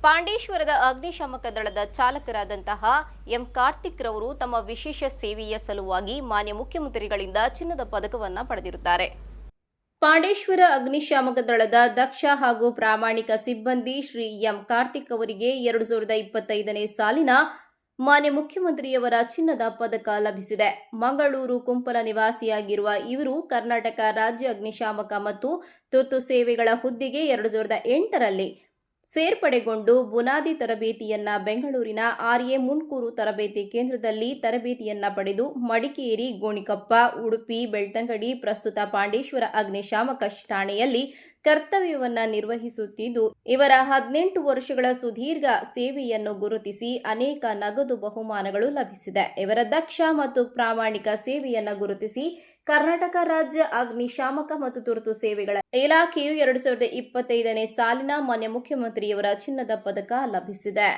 ಪಾಂಡೇಶ್ವರದ ಅಗ್ನಿಶಾಮಕ ದಳದ ಚಾಲಕರಾದಂತಹ ಎಂ ಕಾರ್ತಿಕ್ ರವರು ತಮ್ಮ ವಿಶೇಷ ಸೇವೆಯ ಸಲುವಾಗಿ ಮಾನ್ಯ ಮುಖ್ಯಮಂತ್ರಿಗಳಿಂದ ಚಿನ್ನದ ಪದಕವನ್ನು ಪಡೆದಿರುತ್ತಾರೆ. ಪಾಂಡೇಶ್ವರ ಅಗ್ನಿಶಾಮಕ ದಳದ ದಕ್ಷ ಹಾಗೂ ಪ್ರಾಮಾಣಿಕ ಸಿಬ್ಬಂದಿ ಶ್ರೀ ಎಂ ಕಾರ್ತಿಕ್ ಅವರಿಗೆ 2025ನೇ ಸಾಲಿನ ಮಾನ್ಯ ಮುಖ್ಯಮಂತ್ರಿಯವರ ಚಿನ್ನದ ಪದಕ ಲಭಿಸಿದೆ. ಮಂಗಳೂರು ಕುಂಪಲ ನಿವಾಸಿಯಾಗಿರುವ ಇವರು ಕರ್ನಾಟಕ ರಾಜ್ಯ ಅಗ್ನಿಶಾಮಕ ಮತ್ತು ತುರ್ತು ಸೇವೆಗಳ ಹುದ್ದೆಗೆ 2008ರಲ್ಲಿ ಸೇರ್ಪಡೆಗೊಂಡು ಬುನಾದಿ ತರಬೇತಿಯನ್ನ ಬೆಂಗಳೂರಿನ ಆರ್ಎ ಮುನ್ಕೂರು ತರಬೇತಿ ಕೇಂದ್ರದಲ್ಲಿ ತರಬೇತಿಯನ್ನ ಪಡೆದು ಮಡಿಕೇರಿ, ಗೋಣಿಕೊಪ್ಪ, ಉಡುಪಿ, ಬೆಳ್ತಂಗಡಿ, ಪ್ರಸ್ತುತ ಪಾಂಡೇಶ್ವರ ಅಗ್ನಿಶಾಮಕ ಠಾಣೆಯಲ್ಲಿ ಕರ್ತವ್ಯವನ್ನ ನಿರ್ವಹಿಸುತ್ತಿದ್ದು, ಇವರ 18 ವರ್ಷಗಳ ಸುದೀರ್ಘ ಸೇವೆಯನ್ನು ಗುರುತಿಸಿ ಅನೇಕ ನಗದು ಬಹುಮಾನಗಳು ಲಭಿಸಿದೆ. ಇವರ ದಕ್ಷ ಮತ್ತು ಪ್ರಾಮಾಣಿಕ ಸೇವೆಯನ್ನು ಗುರುತಿಸಿ ಕರ್ನಾಟಕ ರಾಜ್ಯ ಅಗ್ನಿಶಾಮಕ ಮತ್ತು ತುರ್ತು ಸೇವೆಗಳ ಇಲಾಖೆಯು 2025ನೇ ಸಾಲಿನ ಮಾನ್ಯ ಮುಖ್ಯಮಂತ್ರಿಯವರ ಚಿನ್ನದ ಪದಕ ಲಭಿಸಿದೆ.